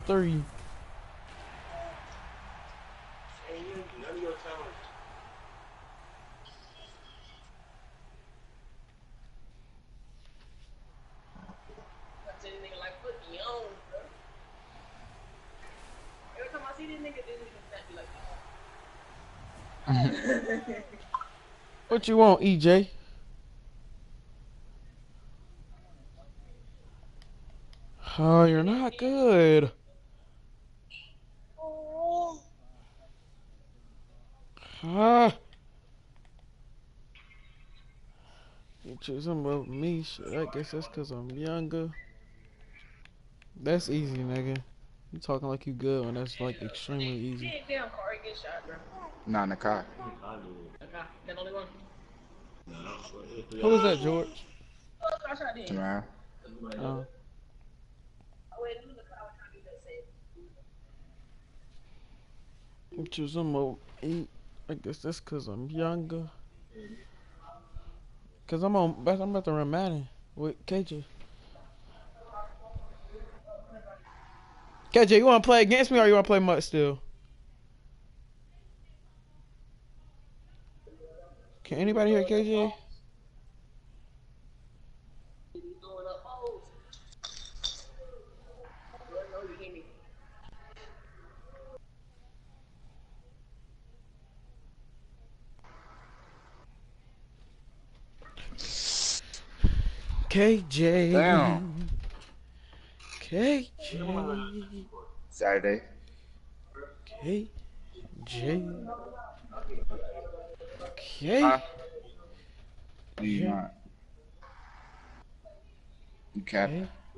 3. Every time I see this nigga snap me like, What you want, EJ? Oh, you're not good. Ah. You choosing about me? Shit, I guess that's because I'm younger. That's easy, nigga. You talking like you good when that's like extremely easy. damn car, get shot, bro. Not in the car. Okay, that only one. Who was that, George? Oh, I shot then. Tomorrow. Oh. Oh, wait, who's the car? I was trying to do that same. You choosing about me? I guess that's because I'm younger. Because I'm about to run Madden with KJ. KJ, you want to play against me or you want to play MUT still? Can anybody hear KJ? KJ. Damn. KJ. Saturday. KJ. Huh? KJ. You not. You cap.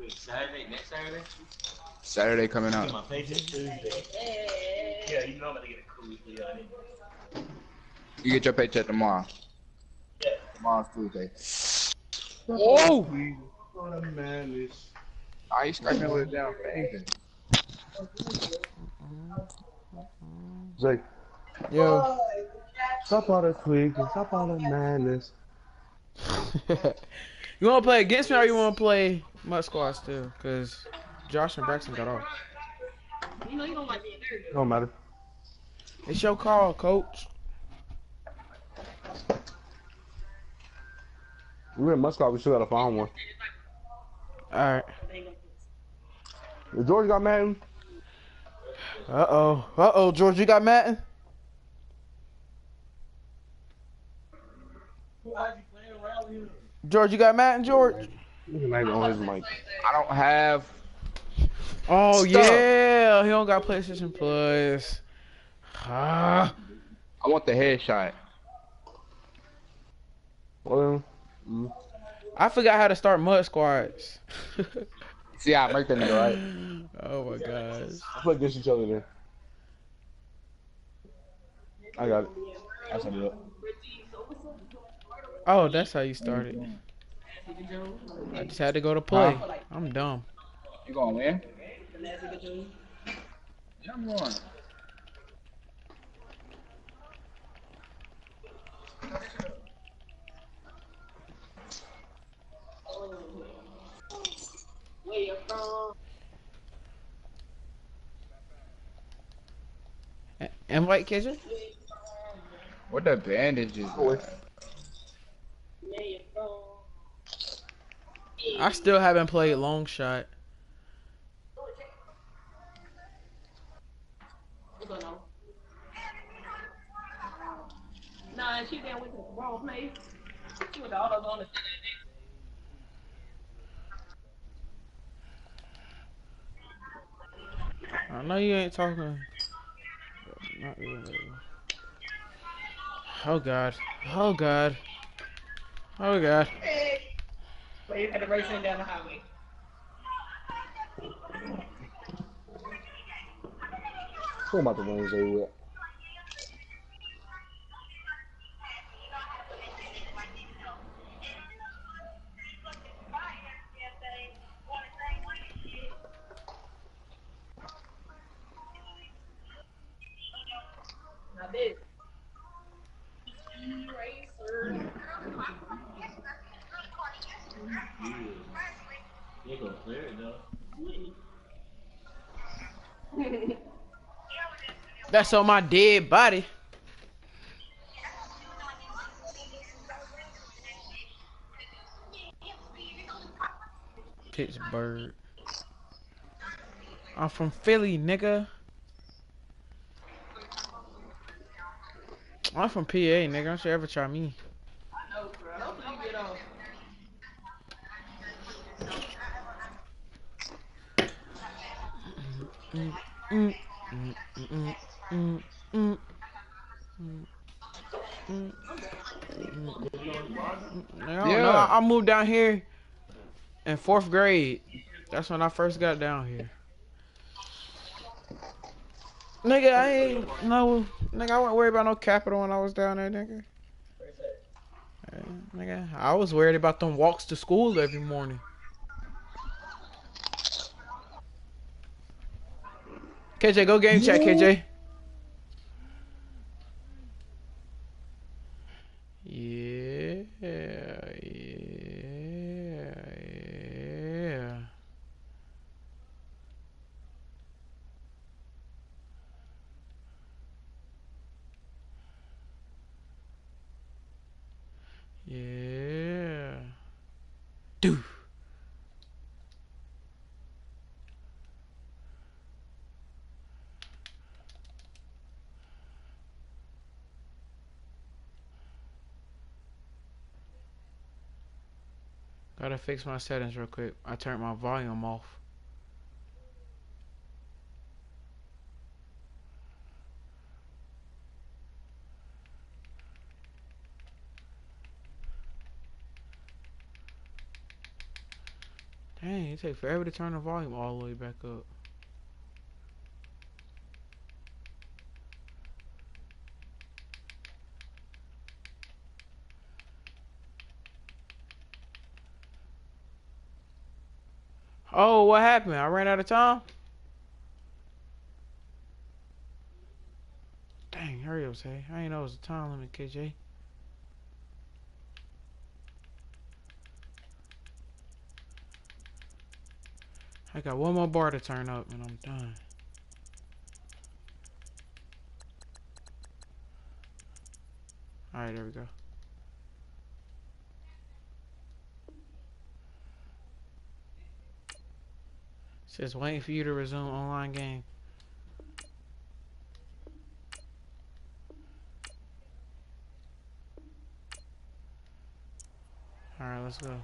Saturday, next Saturday? Saturday coming Get out. my paycheck Tuesday. Yeah, you know I'm gonna get a cool for y'all. You get your paycheck tomorrow. Yeah. Tomorrow's Tuesday. Whoa! Ah, you scratching me with a damn finger. Zay, Yo. stop all that tweaking, stop all that madness. You want to play against me or you want to play MUT Squad still? Because Josh and Braxton got off. You know you don't like being there. Don't matter. It's your call, coach. We're in Muscat, we still gotta find one. Alright. If George got Madden, Uh-oh. Uh-oh, George, you got Madden? George, you got Madden, George? he can name it on his mic. I don't have. Oh, Stop. yeah. He don't got PlayStation Plus. Ah. I want the headshot. Well, I forgot how to start MUT Squads. See, I murked that nigga, right? Oh, my gosh. let's play against each other then. I got it. That's how I do it. Oh, that's how you started. I just had to go to play. I'm dumb. You gonna win? Yeah, I'm going. Where you from? And White Kitchen? What the bandages? Where you from? I still haven't played Long Shot. What's going on? Nah, she done went to the wrong place. She went to all those on the I know you ain't talking. Not really. Oh God. Oh God. Oh God. Where you had to race in down the highway. Who am I about to run Zay with? Now this. Racer. You ain't gonna clear it though. That's on my dead body. Pittsburgh. I'm from Philly, nigga. I'm from PA, nigga. Don't you ever try me. I know, bro. Hopefully you get on. No, Yeah. I moved down here in 4th grade. That's when I first got down here. Nigga, I ain't no nigga. I wasn't worried about no capital when I was down there, nigga. Nigga, I was worried about them walks to school every morning. KJ, go game chat, KJ. Yeah, yeah, yeah. Yeah. Dude. Gotta fix my settings real quick. I turned my volume off. Dang, it takes forever to turn the volume all the way back up. Oh, what happened? I ran out of time? Dang, hurry up, say. I ain't know it was a time limit, KJ. I got one more bar to turn up and I'm done. Alright, there we go. Says waiting for you to resume online game. Alright, let's go.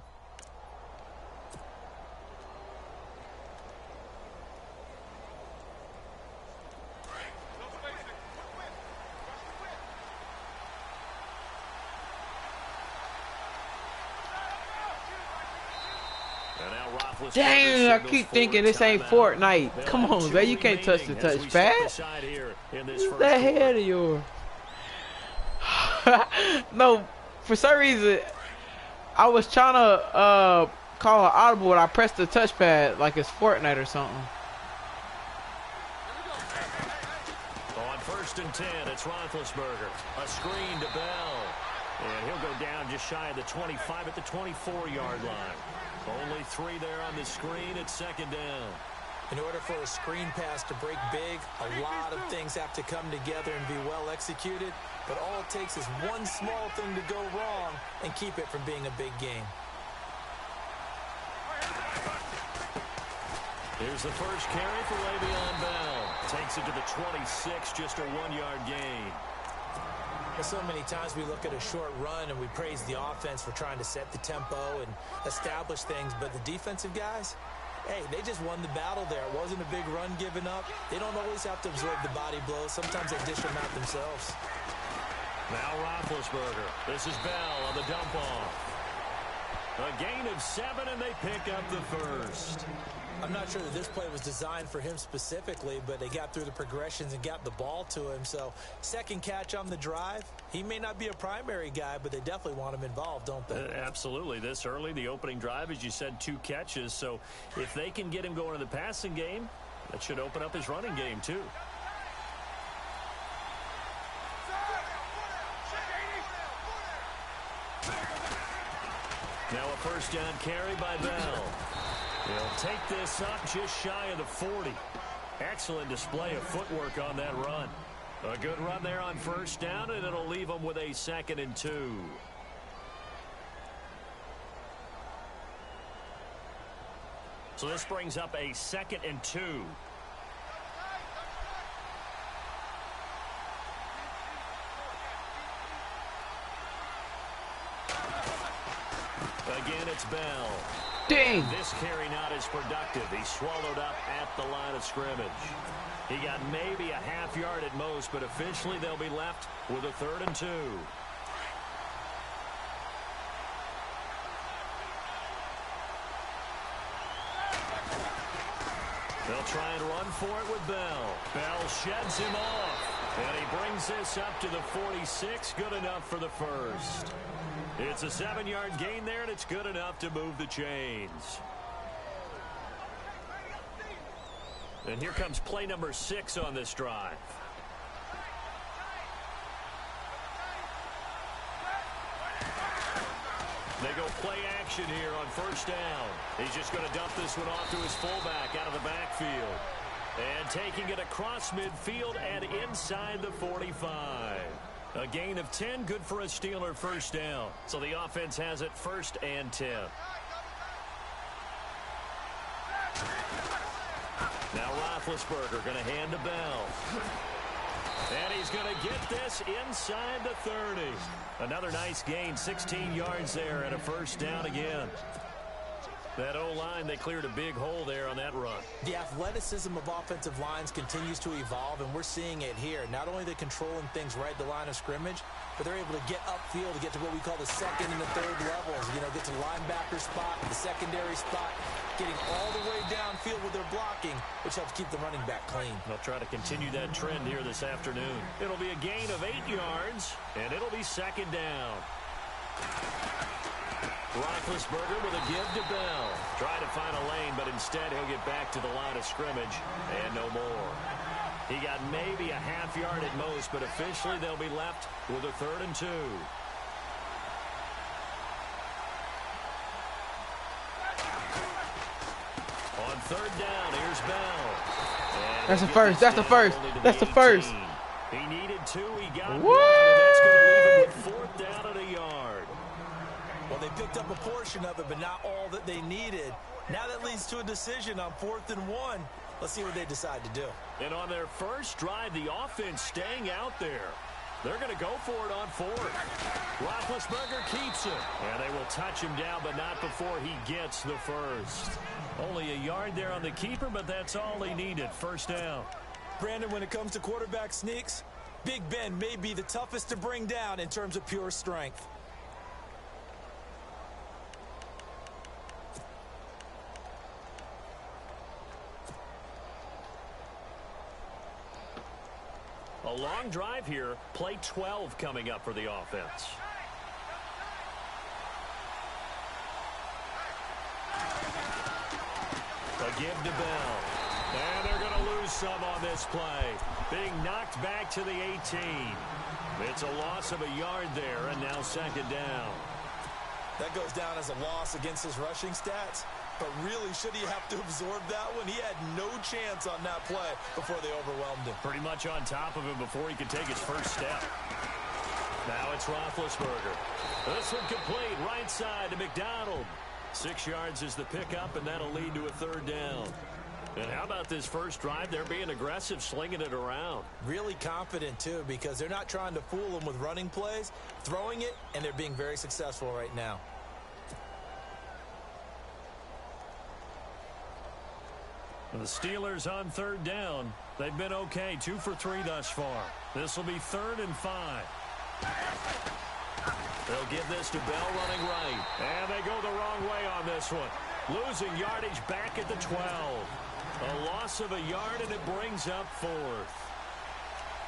Dang, I keep thinking this ain't Fortnite. Come on, man, you can't touch the touchpad. What's that head of yours? No, for some reason, I was trying to call an audible, but I pressed the touchpad like it's Fortnite or something. On 1st and 10, it's Roethlisberger. A screen to Bell. And he'll go down just shy of the 25 at the 24-yard line. Only 3 there on the screen at 2nd down. In order for a screen pass to break big, a lot of things have to come together and be well executed. But all it takes is one small thing to go wrong and keep it from being a big game. Here's the first carry for Le'Veon Bell. Takes it to the 26, just a 1-yard gain. So many times we look at a short run and we praise the offense for trying to set the tempo and establish things, but the defensive guys, hey, they just won the battle there. It wasn't a big run given up. They don't always have to absorb the body blows. Sometimes they dish them out themselves. Now Roethlisberger. This is Bell on the dump off. A gain of 7, and they pick up the first. I'm not sure that this play was designed for him specifically, but they got through the progressions and got the ball to him. So, second catch on the drive. He may not be a primary guy, but they definitely want him involved, don't they? Absolutely. This early, the opening drive, as you said, 2 catches. So, if they can get him going in the passing game, that should open up his running game, too. Now a first down carry by Bell. He'll take this up just shy of the 40. Excellent display of footwork on that run. A good run there on first down, and it'll leave them with a 2nd and 2. So this brings up a 2nd and 2. Again, it's Bell. Dang! This carry not as productive. He swallowed up at the line of scrimmage. He got maybe a half yard at most, but officially they'll be left with a 3rd and 2. They'll try and run for it with Bell. Bell sheds him off, and he brings this up to the 46. Good enough for the first. It's a 7-yard gain there, and it's good enough to move the chains. And here comes play number 6 on this drive. They go play action here on first down. He's just going to dump this one off to his fullback out of the backfield. And taking it across midfield and inside the 45. A gain of 10, good for a Steeler first down. So the offense has it 1st and 10. Now Roethlisberger going to hand to Bell. And he's going to get this inside the 30. Another nice gain, 16 yards there and a first down again. That O-line, they cleared a big hole there on that run. The athleticism of offensive lines continues to evolve, and we're seeing it here. Not only are they controlling things right at the line of scrimmage, but they're able to get upfield to get to what we call the 2nd and the 3rd levels. You know, get to the linebacker spot, the secondary spot, getting all the way downfield with their blocking, which helps keep the running back clean. They'll try to continue that trend here this afternoon. It'll be a gain of 8 yards, and it'll be 2nd down. Roethlisberger with a give to Bell. Try to find a lane, but instead he'll get back to the line of scrimmage and no more. He got maybe a half yard at most, but officially they'll be left with a 3rd and 2. On 3rd down, here's Bell. That's the first. That's the first. That's the first. He needed 2. He got 1, What? and that's going to leave him with 4th down and a yard. Well, they picked up a portion of it, but not all that they needed. Now that leads to a decision on 4th and 1. Let's see what they decide to do. And on their first drive, the offense staying out there. They're going to go for it on 4th. Roethlisberger keeps it. And they will touch him down, but not before he gets the first. Only a yard there on the keeper, but that's all he needed. First down. Brandon, when it comes to quarterback sneaks, Big Ben may be the toughest to bring down in terms of pure strength. A long drive here. Play 12 coming up for the offense. A give to Bell. And they're going to lose some on this play. Being knocked back to the 18. It's a loss of a yard there, and now 2nd down. That goes down as a loss against his rushing stats. But really, should he have to absorb that one? He had no chance on that play before they overwhelmed him. Pretty much on top of him before he could take his first step. Now it's Roethlisberger. This one complete, right side to McDonald. 6 yards is the pickup, and that'll lead to a 3rd down. And how about this first drive? They're being aggressive, slinging it around. Really confident, too, because they're not trying to fool them with running plays, throwing it, and they're being very successful right now. The Steelers on 3rd down. They've been okay, 2 for 3 thus far. This will be 3rd and 5. They'll give this to Bell running right. And they go the wrong way on this one. Losing yardage back at the 12. A loss of a yard, and it brings up 4th.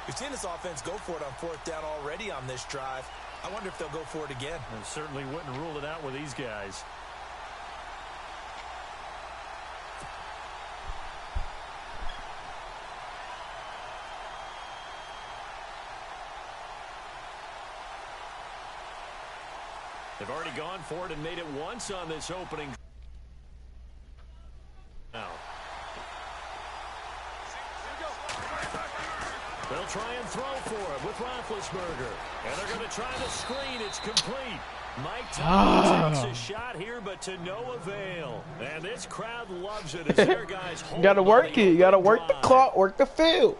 We've seen this offense go for it on 4th down already on this drive. I wonder if they'll go for it again. I certainly wouldn't rule it out with these guys. They've already gone for it and made it once on this opening. Now. They'll try and throw for him with Roethlisberger. And they're going to try the screen. It's complete. Mike Thomas takes a shot here, but to no avail. And this crowd loves it as their guys hold. You got to work it. You got to work the clock, work the field.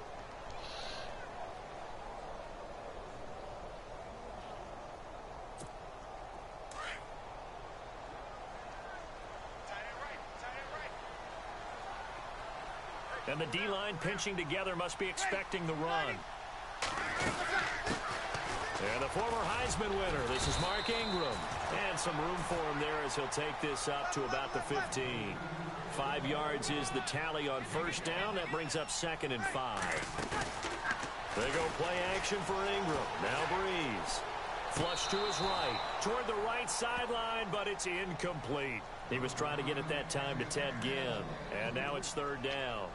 And the D-line pinching together must be expecting the run. And the former Heisman winner, this is Mark Ingram. And some room for him there as he'll take this up to about the 15. 5 yards is the tally on first down. That brings up 2nd and 5. They go play action for Ingram. Now Breeze. Flush to his right. Toward the right sideline, but it's incomplete. He was trying to get it that time to Ted Ginn. And now it's 3rd down.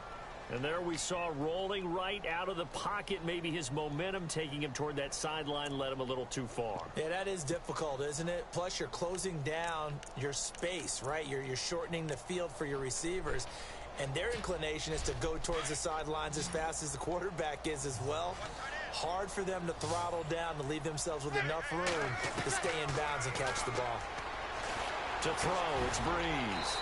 And there we saw rolling right out of the pocket. Maybe his momentum taking him toward that sideline led him a little too far. Yeah, that is difficult, isn't it? Plus, you're closing down your space, right? You're shortening the field for your receivers. And their inclination is to go towards the sidelines as fast as the quarterback is as well. Hard for them to throttle down to leave themselves with enough room to stay in bounds and catch the ball. To throw, it's Breeze.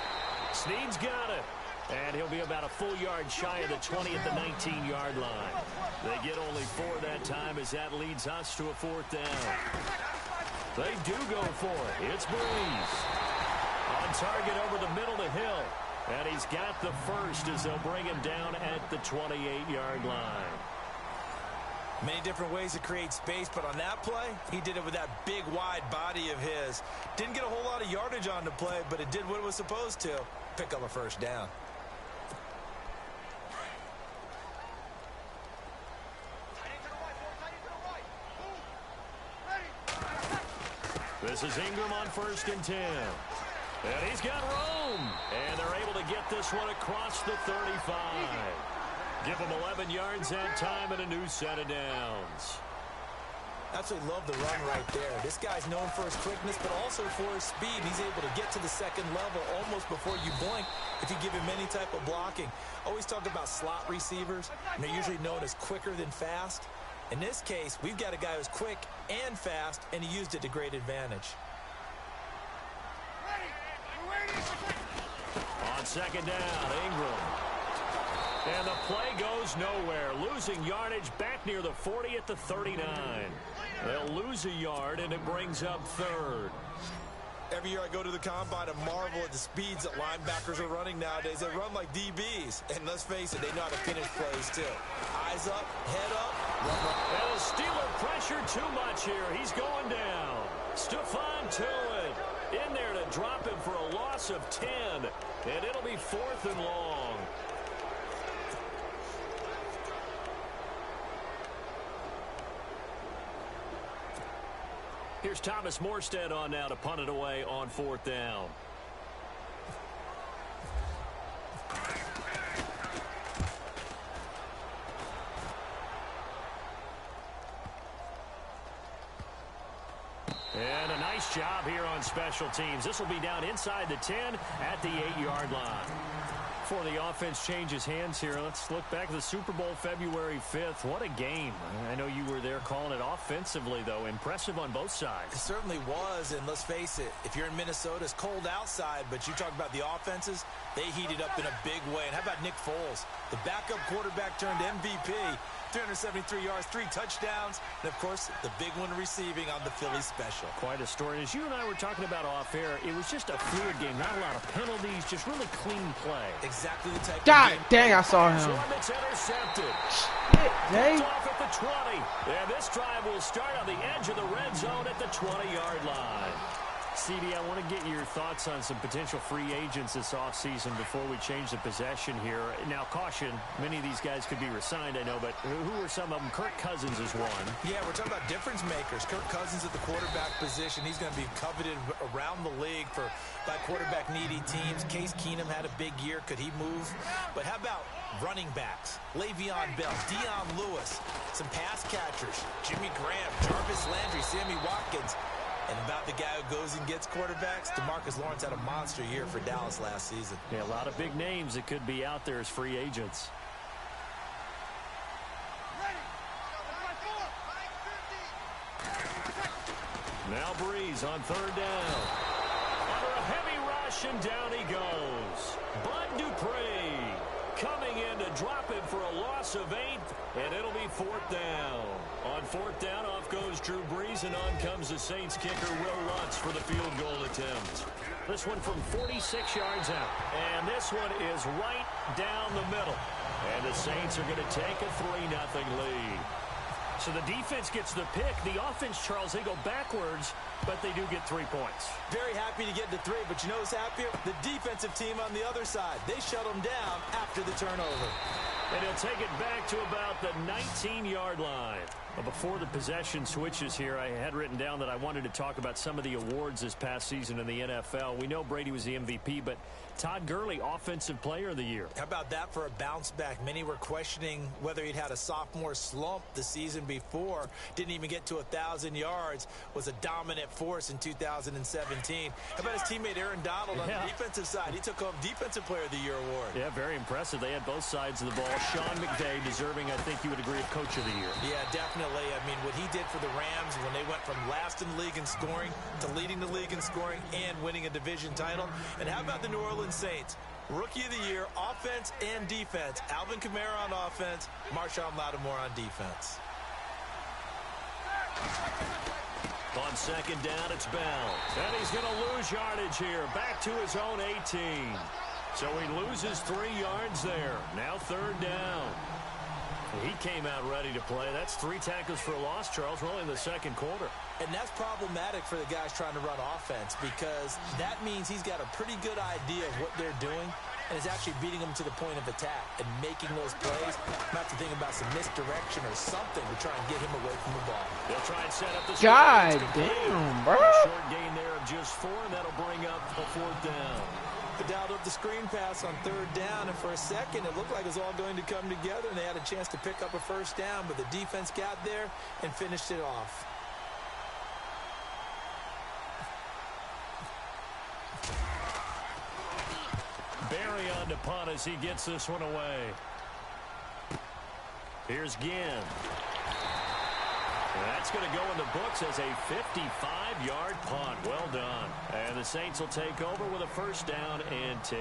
Snead's got it. And he'll be about a full yard shy of the 20 at the 19-yard line. They get only 4 that time as that leads us to a 4th down. They do go for it. It's Breeze. On target over the middle to Hill. And he's got the first as they'll bring him down at the 28-yard line. Many different ways to create space, but on that play, he did it with that big, wide body of his. Didn't get a whole lot of yardage on the play, but it did what it was supposed to. Pick up a first down. This is Ingram on 1st and 10. And he's got room. And they're able to get this one across the 35. Give him 11 yards that time and a new set of downs. Absolutely love the run right there. This guy's known for his quickness, but also for his speed. He's able to get to the 2nd level almost before you blink if you give him any type of blocking. Always talk about slot receivers, and they're usually known as quicker than fast. In this case, we've got a guy who's quick and fast, and he used it to great advantage. On 2nd down, Ingram. And the play goes nowhere. Losing yardage back near the 40 at the 39. They'll lose a yard, and it brings up 3rd. Every year I go to the combine and marvel at the speeds that linebackers are running nowadays. They run like DBs. And let's face it, they know how to finish plays too. Eyes up, head up, run. And the Steeler pressure too much here. He's going down. Stephon Tuitt in there to drop him for a loss of 10. And it'll be 4th and long. Here's Thomas Morstead on now to punt it away on 4th down. And a nice job here on special teams. This will be down inside the 10 at the 8-yard line. Before the offense changes hands here, let's look back at the Super Bowl February 5th. What a game. I know you were there calling it offensively, though. Impressive on both sides. It certainly was, and let's face it, if you're in Minnesota, it's cold outside, but you talk about the offenses, they heated up in a big way. And how about Nick Foles? The backup quarterback turned MVP, 373 yards, 3 touchdowns, and, of course, the big one receiving on the Philly special. Quite a story. As you and I were talking about off air, it was just a fluid game. Not a lot of penalties, just really clean play. Exactly the type God of game. dang, I saw him. It's intercepted. Shit, Jay. It's off at the 20. And this drive will start on the edge of the red zone at the 20-yard line. CD, I want to get your thoughts on some potential free agents this offseason before we change the possession here. Now, caution, many of these guys could be re-signed, I know, but who are some of them? Kirk Cousins is one. Yeah, we're talking about difference makers. Kirk Cousins at the quarterback position. He's going to be coveted around the league by quarterback-needy teams. Case Keenum had a big year. Could he move? But how about running backs? Le'Veon Bell, Dion Lewis, some pass catchers, Jimmy Graham, Jarvis Landry, Sammy Watkins. And about the guy who goes and gets quarterbacks, DeMarcus Lawrence had a monster year for Dallas last season. Yeah, a lot of big names that could be out there as free agents. Now Breeze on third down. Under a heavy rush, and down he goes. Bud Dupree coming in to drop him for a loss of 8, and it'll be fourth down. On fourth down, off goes Drew Brees, and on comes the Saints kicker, Will Lutz, for the field goal attempt. This one from 46 yards out, and this one is right down the middle. And the Saints are going to take a 3-0 lead. So the defense gets the pick. The offense, Charles, they go backwards, but they do get 3 points. Very happy to get to 3, but you know who's happier? The defensive team on the other side. They shut them down after the turnover. And he'll take it back to about the 19-yard line. Well, before the possession switches here, I had written down that I wanted to talk about some of the awards this past season in the NFL. We know Brady was the MVP, but Todd Gurley, Offensive Player of the Year. How about that for a bounce back? Many were questioning whether he'd had a sophomore slump the season before. Didn't even get to 1,000 yards. Was a dominant force in 2017. How about his teammate Aaron Donald on the defensive side? He took home Defensive Player of the Year award. Yeah, very impressive. They had both sides of the ball. Sean McVay deserving, I think you would agree, of Coach of the Year. Yeah, definitely. I mean, what he did for the Rams when they went from last in the league in scoring to leading the league in scoring and winning a division title. And how about the New Orleans Saints? Rookie of the Year, offense and defense. Alvin Kamara on offense, Marshawn Lattimore on defense. On second down, it's Bell. And he's going to lose yardage here. Back to his own 18. So he loses 3 yards there. Now third down. He came out ready to play. That's 3 tackles for a loss, Charles. We're only in the second quarter. And that's problematic for the guys trying to run offense because that means he's got a pretty good idea of what they're doing and is actually beating them to the point of attack and making those plays. Not to think about some misdirection or something to try and get him away from the ball. They'll try and set up the God damn, bro. Short gain there of just 4, and that'll bring up a fourth down. Dialed up the screen pass on third down, and for a second it looked like it was all going to come together and they had a chance to pick up a first down, but the defense got there and finished it off. Barry on to punt as he gets this one away. Here's Ginn. That's going to go in the books as a 55-yard punt. Well done. And the Saints will take over with a first down and 10.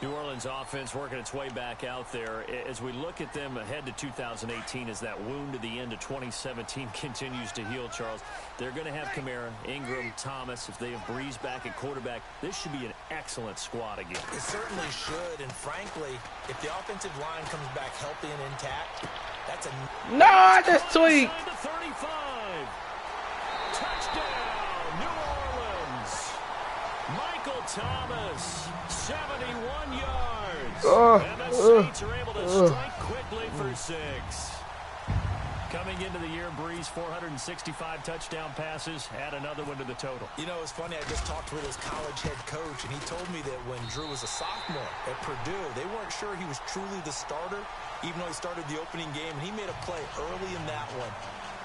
New Orleans offense working its way back out there. As we look at them ahead to 2018 as that wound to the end of 2017 continues to heal, Charles, they're going to have Kamara, Ingram, Thomas. If they have Breeze back at quarterback, this should be an excellent squad again. It certainly should. And frankly, if the offensive line comes back healthy and intact, that's a... No, I just tweaked. The 35. Touchdown, New Orleans. Michael Thomas, 71 yards. And the Saints are able to strike quickly for 6. Coming into the year, Breeze, 465 touchdown passes. Add another one to the total. You know, it's funny. I just talked with his college head coach, and he told me that when Drew was a sophomore at Purdue, they weren't sure he was truly the starter, even though he started the opening game, and he made a play early in that one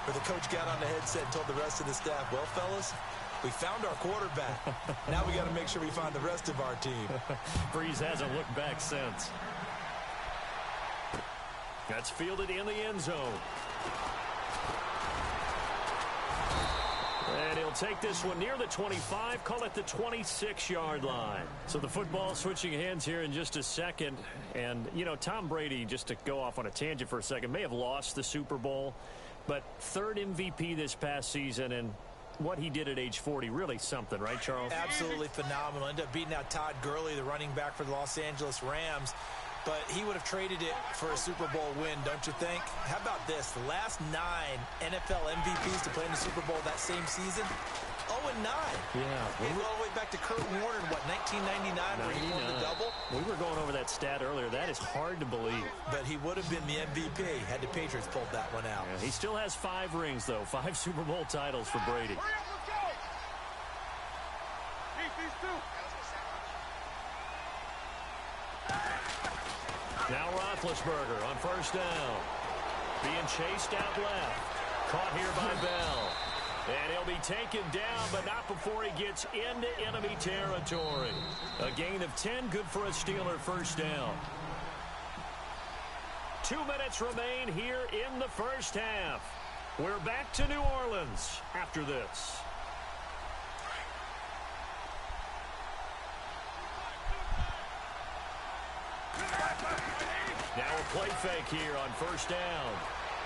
where the coach got on the headset and told the rest of the staff, well, fellas, we found our quarterback. Now we got to make sure we find the rest of our team. Breeze hasn't looked back since. That's fielded in the end zone. And he'll take this one near the 25, call it the 26-yard line. So the football switching hands here in just a second. And, you know, Tom Brady, just to go off on a tangent for a second, may have lost the Super Bowl, but 3rd MVP this past season, and what he did at age 40, really something, right, Charles? Absolutely phenomenal. Ended up beating out Todd Gurley, the running back for the Los Angeles Rams. But he would have traded it for a Super Bowl win, don't you think? How about this? The last 9 NFL MVPs to play in the Super Bowl that same season, 0-9. Yeah. We go all the way back to Kurt Warner in, what, 1999, where he won the double? We were going over that stat earlier. That is hard to believe. But he would have been the MVP had the Patriots pulled that one out. Yeah, he still has 5 rings, though. 5 Super Bowl titles for Brady. Now Roethlisberger on first down. Being chased out left. Caught here by Bell. And he'll be taken down, but not before he gets into enemy territory. A gain of 10, good for a Steeler first down. 2 minutes remain here in the first half. We're back to New Orleans after this. play fake here on first down.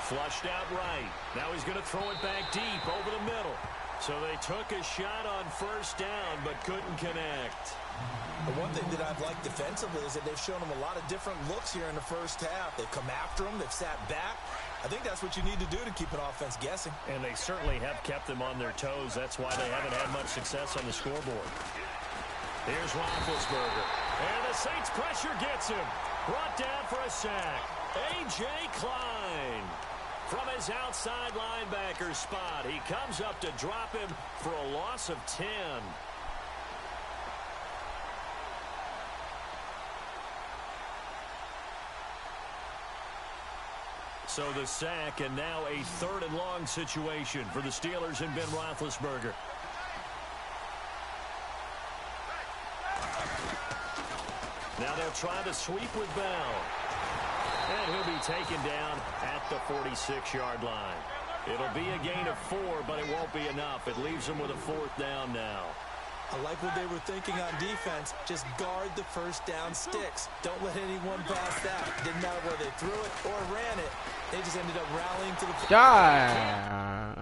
Flushed out right. Now he's going to throw it back deep over the middle. So they took a shot on first down but couldn't connect. The one thing that I've liked defensively is that they've shown them a lot of different looks here in the first half. They've come after them. They've sat back. I think that's what you need to do to keep an offense guessing. And they certainly have kept them on their toes. That's why they haven't had much success on the scoreboard. Here's Roethlisberger. And the Saints pressure gets him. Brought down for a sack. A.J. Klein. From his outside linebacker spot, he comes up to drop him for a loss of 10. So the sack, and now a 3rd and long situation for the Steelers and Ben Roethlisberger. Now they'll try to sweep with Bell. And he'll be taken down at the 46-yard line. It'll be a gain of 4, but it won't be enough. It leaves them with a 4th down now. I like what they were thinking on defense. Just guard the first down sticks. Don't let anyone pass that. Didn't matter whether they threw it or ran it. They just ended up rallying to the... God.